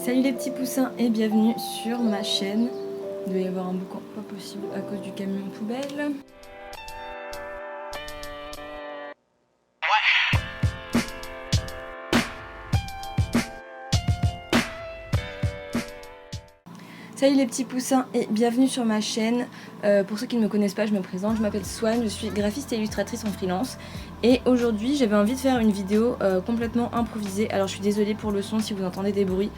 Salut les petits poussins et bienvenue sur ma chaîne. Il doit y avoir un boucan pas possible à cause du camion poubelle. Salut les petits poussins et bienvenue sur ma chaîne. Pour ceux qui ne me connaissent pas, je me présente, je m'appelle Swan, je suis graphiste et illustratrice en freelance. Et aujourd'hui j'avais envie de faire une vidéo complètement improvisée. Alors je suis désolée pour le son si vous entendez des bruits.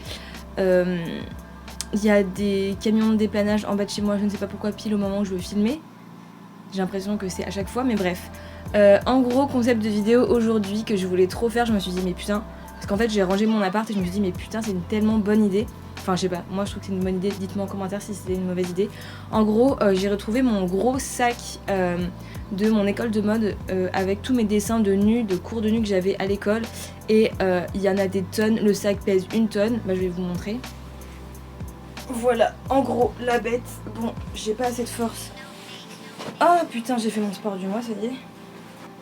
Il y a des camions de dépannage en bas de chez moi, je ne sais pas pourquoi pile au moment où je veux filmer. J'ai l'impression que c'est à chaque fois, mais bref. En gros, concept de vidéo aujourd'hui que je voulais trop faire, je me suis dit mais putain, parce qu'en fait j'ai rangé mon appart et je me suis dit mais putain c'est une tellement bonne idée. Enfin je sais pas, moi je trouve que c'est une bonne idée, dites-moi en commentaire si c'était une mauvaise idée. En gros, j'ai retrouvé mon gros sac de mon école de mode avec tous mes dessins de nus, de cours de nus que j'avais à l'école. Et il y en a des tonnes, le sac pèse 1 tonne, bah je vais vous montrer. Voilà, en gros, la bête. Bon, j'ai pas assez de force. Oh putain, j'ai fait mon sport du mois, ça y est.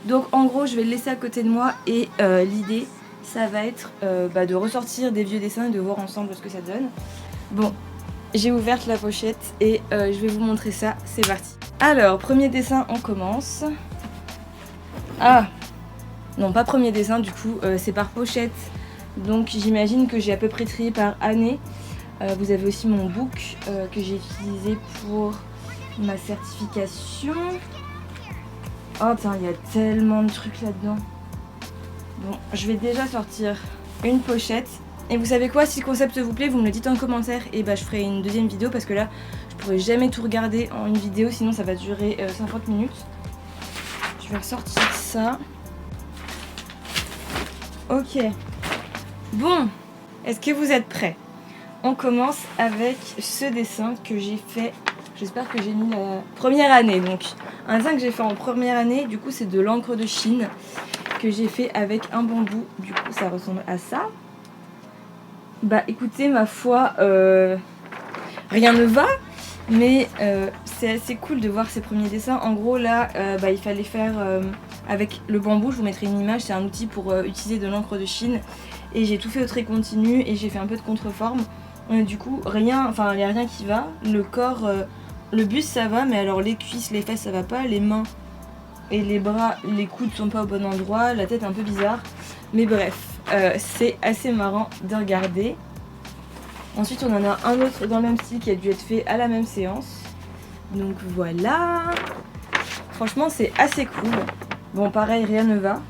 Donc en gros, je vais le laisser à côté de moi et l'idée, ça va être de ressortir des vieux dessins et de voir ensemble ce que ça donne. Bon, j'ai ouvert la pochette et je vais vous montrer ça, c'est parti. Alors, premier dessin, on commence. Ah, non, pas premier dessin, du coup, c'est par pochette. Donc j'imagine que j'ai à peu près trié par année. Vous avez aussi mon book que j'ai utilisé pour ma certification. Oh putain, il y a tellement de trucs là-dedans. Bon, je vais déjà sortir une pochette. Et vous savez quoi, si le concept vous plaît, vous me le dites en commentaire et bah je ferai une deuxième vidéo parce que là, je pourrais jamais tout regarder en une vidéo, sinon ça va durer 50 minutes. Je vais ressortir ça. Ok. Bon, est-ce que vous êtes prêts ? On commence avec ce dessin que j'ai fait, j'espère que j'ai mis la première année. Donc un dessin que j'ai fait en première année, du coup c'est de l'encre de Chine que j'ai fait avec un bambou. Du coup ça ressemble à ça. Bah écoutez, ma foi, rien ne va, mais c'est assez cool de voir ces premiers dessins. En gros là, il fallait faire avec le bambou, je vous mettrai une image, c'est un outil pour utiliser de l'encre de Chine. Et j'ai tout fait au trait continu et j'ai fait un peu de contreforme. Du coup, il n'y a rien qui va. Le corps, le buste ça va, mais alors les cuisses, les fesses ça va pas. Les mains et les bras, les coudes sont pas au bon endroit. La tête un peu bizarre. Mais bref, c'est assez marrant de regarder. Ensuite, on en a un autre dans le même style qui a dû être fait à la même séance. Donc voilà. Franchement, c'est assez cool. Bon, pareil, rien ne va.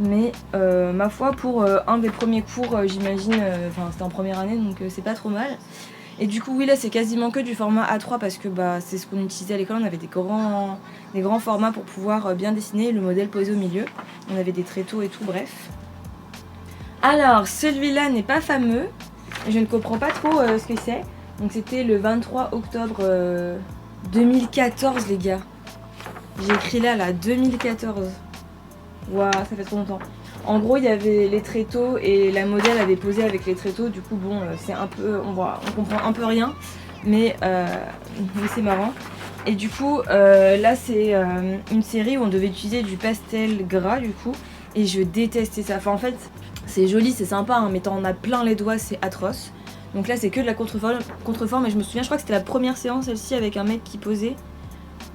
Mais ma foi, pour un des premiers cours, j'imagine, c'était en première année, donc c'est pas trop mal. Et du coup, oui, là, c'est quasiment que du format A3 parce que c'est ce qu'on utilisait à l'école. On avait des grands formats pour pouvoir bien dessiner, le modèle posé au milieu. On avait des tréteaux et tout, bref. Alors, celui-là n'est pas fameux. Je ne comprends pas trop ce que c'est. Donc, c'était le 23 octobre 2014, les gars. J'ai écrit là, 2014. Waouh, ça fait trop longtemps. En gros, il y avait les tréteaux et la modèle avait posé avec les tréteaux. Du coup, bon, c'est un peu, on comprend un peu rien, mais c'est marrant. Et du coup, là, c'est une série où on devait utiliser du pastel gras, du coup, et je détestais ça. Enfin, en fait, c'est joli, c'est sympa, hein, mais t'en as plein les doigts, c'est atroce. Donc là, c'est que de la contreforme. Et je me souviens, je crois que c'était la première séance, celle-ci, avec un mec qui posait,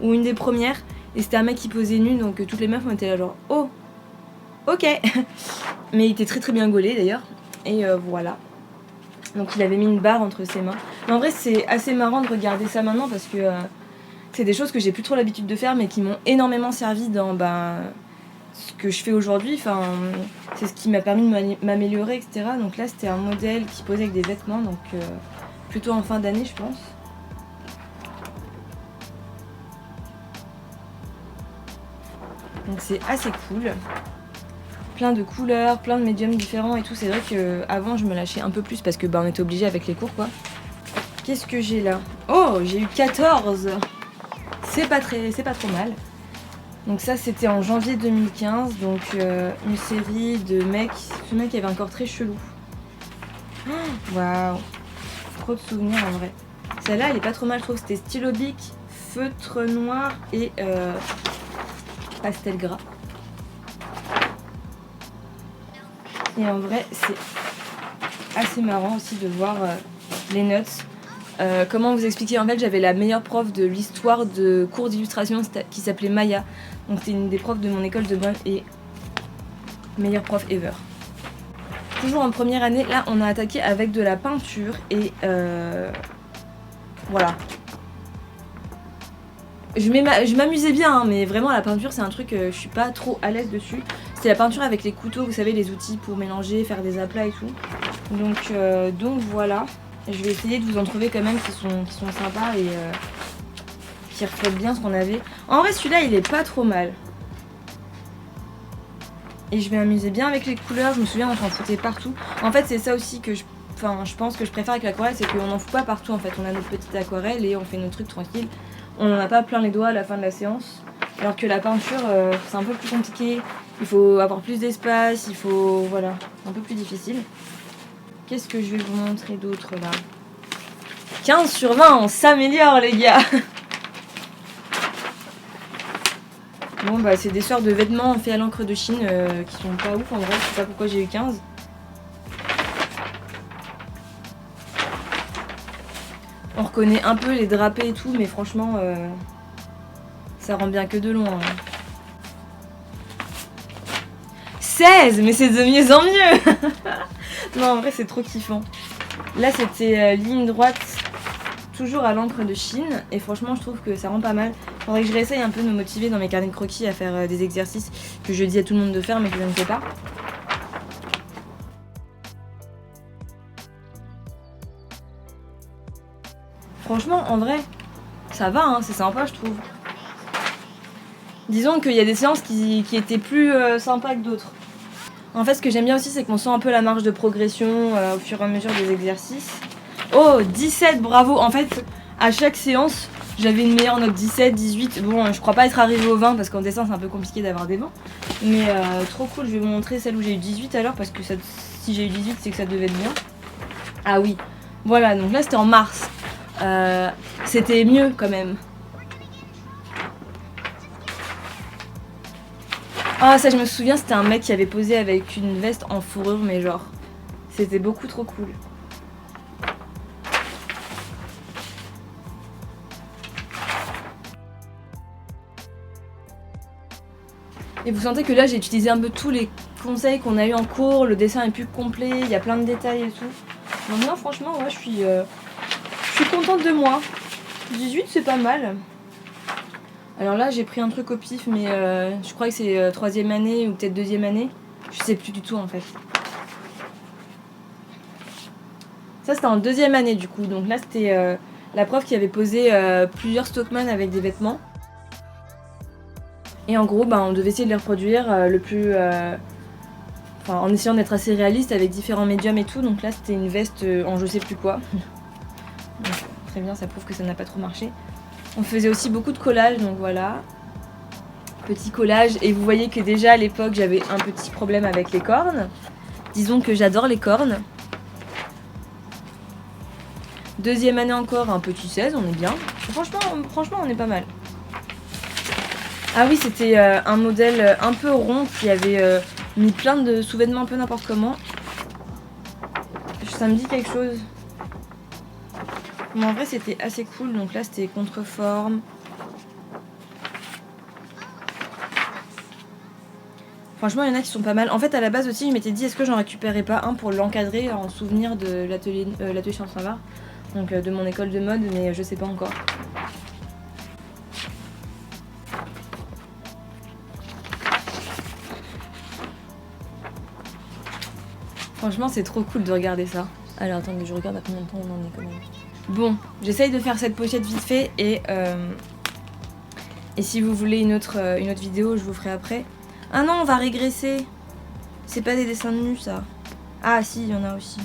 ou une des premières. Et c'était un mec qui posait nu, donc toutes les meufs, on était là genre, oh. Ok. Mais il était très très bien gaulé d'ailleurs. Et voilà. Donc il avait mis une barre entre ses mains. Mais en vrai c'est assez marrant de regarder ça maintenant parce que c'est des choses que j'ai plus trop l'habitude de faire mais qui m'ont énormément servi dans ce que je fais aujourd'hui. Enfin, c'est ce qui m'a permis de m'améliorer, etc. Donc là c'était un modèle qui posait avec des vêtements, donc plutôt en fin d'année je pense. Donc c'est assez cool. Plein de couleurs, plein de médiums différents et tout. C'est vrai qu'avant je me lâchais un peu plus parce que on était obligé avec les cours quoi. Qu'est-ce que j'ai là? Oh, j'ai eu 14. C'est pas trop mal. Donc ça c'était en janvier 2015. Donc une série de mecs. Ce mec avait un corps très chelou. Waouh. Trop de souvenirs en vrai. Celle-là elle est pas trop mal je trouve. C'était stylo bic, feutre noir et pastel gras. Et en vrai, c'est assez marrant aussi de voir les notes. Comment vous expliquer, en fait j'avais la meilleure prof de l'histoire de cours d'illustration qui s'appelait Maya. Donc c'est une des profs de mon école de mode et meilleure prof ever. Toujours en première année, là on a attaqué avec de la peinture et voilà. Je m'amusais bien, hein, mais vraiment la peinture c'est un truc, je suis pas trop à l'aise dessus. C'était la peinture avec les couteaux, vous savez, les outils pour mélanger, faire des aplats et tout. Donc voilà. Je vais essayer de vous en trouver quand même qui sont sympas et qui reflètent bien ce qu'on avait. En vrai celui-là il est pas trop mal. Et je vais m'amuser bien avec les couleurs, je me souviens on s'en foutait partout. En fait c'est ça aussi que je pense que je préfère avec l'aquarelle, c'est qu'on n'en fout pas partout en fait. On a notre petite aquarelle et on fait nos trucs tranquilles. On n'en a pas plein les doigts à la fin de la séance. Alors que la peinture c'est un peu plus compliqué. Il faut avoir plus d'espace, il faut... voilà, un peu plus difficile. Qu'est-ce que je vais vous montrer d'autre là? 15 sur 20, on s'améliore les gars. Bon bah c'est des sortes de vêtements faits à l'encre de Chine qui sont pas ouf en vrai, je sais pas pourquoi j'ai eu 15. On reconnaît un peu les drapés et tout, mais franchement ça rend bien que de loin. 16, mais c'est de mieux en mieux. Non en vrai c'est trop kiffant. Là c'était ligne droite, toujours à l'encre de Chine, et franchement je trouve que ça rend pas mal. Faudrait que je réessaye un peu de me motiver dans mes carnets de croquis à faire des exercices que je dis à tout le monde de faire mais que je ne fais pas. Franchement en vrai ça va, hein, c'est sympa je trouve. Disons qu'il y a des séances qui étaient plus sympas que d'autres. En fait ce que j'aime bien aussi c'est qu'on sent un peu la marge de progression au fur et à mesure des exercices. Oh 17, bravo. En fait à chaque séance j'avais une meilleure note, 17, 18. Bon je crois pas être arrivée au 20 parce qu'en dessin c'est un peu compliqué d'avoir des 20. Mais trop cool, je vais vous montrer celle où j'ai eu 18 alors parce que ça, si j'ai eu 18 c'est que ça devait être bien. Ah oui, voilà, donc là c'était en mars. C'était mieux quand même. Ah ça je me souviens, c'était un mec qui avait posé avec une veste en fourrure mais genre c'était beaucoup trop cool. Et vous sentez que là j'ai utilisé un peu tous les conseils qu'on a eu en cours, le dessin est plus complet, il y a plein de détails et tout. Donc non franchement ouais, je suis contente de moi. 18 c'est pas mal. Alors là j'ai pris un truc au pif mais je crois que c'est 3ème année ou peut-être 2ème année. Je sais plus du tout en fait. Ça c'était en 2ème année du coup, donc là c'était la prof qui avait posé plusieurs Stockman avec des vêtements. Et en gros bah, on devait essayer de les reproduire le plus... Enfin, en essayant d'être assez réaliste avec différents médiums et tout, donc là c'était une veste en je sais plus quoi. Donc, très bien, ça prouve que ça n'a pas trop marché. On faisait aussi beaucoup de collages, donc voilà. Petit collage, et vous voyez que déjà à l'époque j'avais un petit problème avec les cornes. Disons que j'adore les cornes. 2ème année encore, un petit 16, on est bien. Franchement on est pas mal. Ah oui, c'était un modèle un peu rond qui avait mis plein de sous-vêtements un peu n'importe comment. Ça me dit quelque chose. Mais en vrai c'était assez cool, donc là c'était contreforme. Franchement il y en a qui sont pas mal. En fait à la base aussi je m'étais dit est-ce que j'en récupérais pas un pour l'encadrer en souvenir de l'atelier Champ-Saint-Var. Donc de mon école de mode, mais je sais pas encore. Franchement c'est trop cool de regarder ça. Alors attendez, je regarde à combien de temps on en est quand même. Bon, j'essaye de faire cette pochette vite fait et si vous voulez une autre vidéo, je vous ferai après. Ah non, on va régresser. C'est pas des dessins de nus ça. Ah si, il y en a aussi.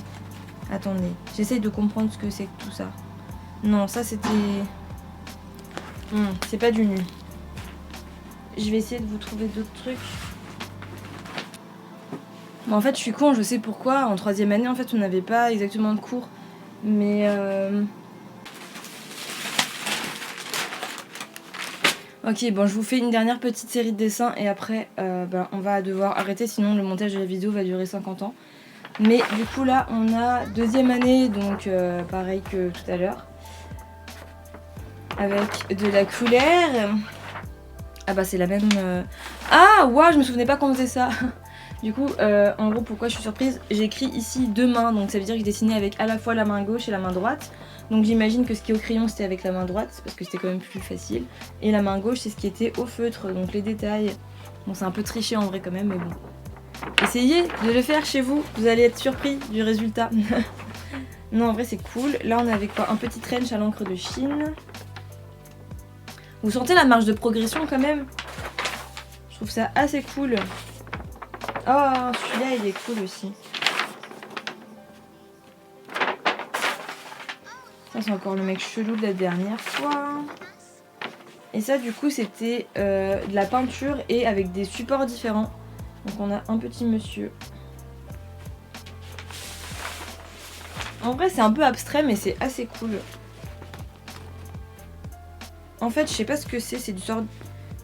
Attendez, j'essaye de comprendre ce que c'est que tout ça. Non, ça c'était... c'est pas du nu. Je vais essayer de vous trouver d'autres trucs. Bon, en fait, je suis con, je sais pourquoi. En 3ème année, en fait, on n'avait pas exactement de cours. Mais... Ok, bon, je vous fais une dernière petite série de dessins et après, on va devoir arrêter, sinon le montage de la vidéo va durer 50 ans. Mais du coup là on a deuxième année, donc pareil que tout à l'heure. Avec de la couleur. Ah bah c'est la même... Ah waouh, je me souvenais pas qu'on faisait ça. Du coup, en gros, pourquoi je suis surprise, j'ai écrit ici deux mains, donc ça veut dire que j'ai dessiné avec à la fois la main gauche et la main droite. Donc j'imagine que ce qui est au crayon c'était avec la main droite, parce que c'était quand même plus facile. Et la main gauche c'est ce qui était au feutre, donc les détails. Bon, c'est un peu triché en vrai quand même, mais bon. Essayez de le faire chez vous, vous allez être surpris du résultat. Non, en vrai c'est cool. Là on avait quoi? Un petit trench à l'encre de Chine. Vous sentez la marge de progression quand même? Je trouve ça assez cool. Oh, celui-là il est cool aussi. Ça c'est encore le mec chelou de la dernière fois. Et ça du coup c'était de la peinture et avec des supports différents. Donc on a un petit monsieur. En vrai c'est un peu abstrait mais c'est assez cool. En fait je sais pas ce que c'est du sort de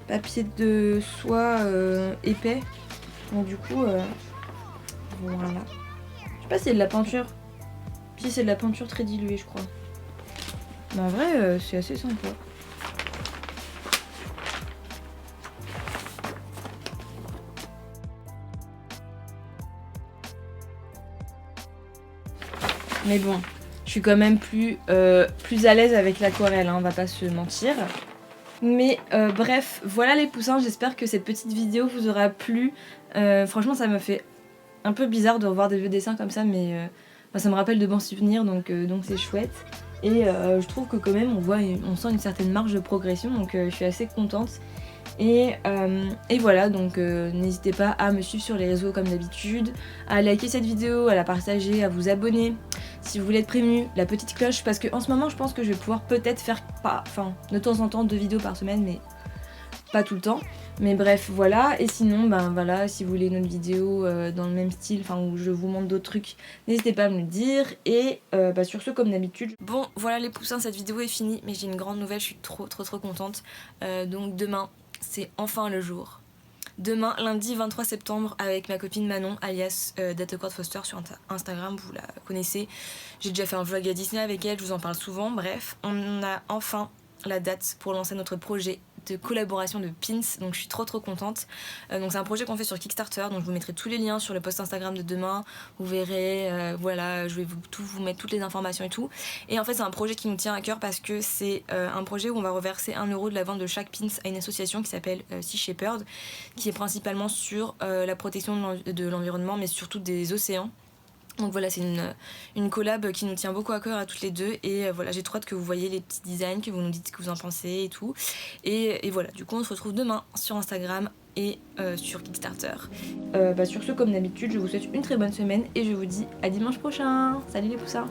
papier de soie épais. Donc du coup voilà. Je sais pas si c'est de la peinture. Si c'est de la peinture très diluée je crois. Mais en vrai c'est assez sympa. Mais bon, je suis quand même plus à l'aise avec l'aquarelle, hein, on va pas se mentir. Mais bref, voilà les poussins, j'espère que cette petite vidéo vous aura plu. Franchement ça me fait un peu bizarre de revoir des vieux dessins comme ça, mais ça me rappelle de bons souvenirs, donc c'est chouette. Et je trouve que quand même on sent une certaine marge de progression, donc je suis assez contente. Et voilà, donc n'hésitez pas à me suivre sur les réseaux comme d'habitude, à liker cette vidéo, à la partager, à vous abonner si vous voulez être prévenu, la petite cloche, parce qu'en ce moment je pense que je vais pouvoir peut-être faire de temps en temps 2 vidéos par semaine, mais pas tout le temps. Mais bref, voilà. Et sinon, ben voilà, si vous voulez une autre vidéo dans le même style, enfin où je vous montre d'autres trucs, n'hésitez pas à me le dire. Et sur ce, comme d'habitude. Bon, voilà les poussins, cette vidéo est finie, mais j'ai une grande nouvelle, je suis trop contente. Donc demain, c'est enfin le jour. Demain, lundi 23 septembre, avec ma copine Manon, alias Datacord Foster sur Instagram, vous la connaissez. J'ai déjà fait un vlog à Disney avec elle, je vous en parle souvent. Bref, on a enfin la date pour lancer notre projet de collaboration de pins, donc je suis trop contente. Donc c'est un projet qu'on fait sur Kickstarter, donc je vous mettrai tous les liens sur le post Instagram de demain, vous verrez, voilà, je vais vous mettre toutes les informations et tout. Et en fait c'est un projet qui nous tient à cœur parce que c'est un projet où on va reverser 1 € de la vente de chaque pins à une association qui s'appelle Sea Shepherd, qui est principalement sur la protection de l'environnement, mais surtout des océans. Donc voilà, c'est une collab qui nous tient beaucoup à cœur à toutes les deux. Et voilà, j'ai trop hâte que vous voyez les petits designs, que vous nous dites ce que vous en pensez et tout. Et voilà, du coup on se retrouve demain sur Instagram et sur Kickstarter. Sur ce, comme d'habitude, je vous souhaite une très bonne semaine et je vous dis à dimanche prochain. Salut les poussins!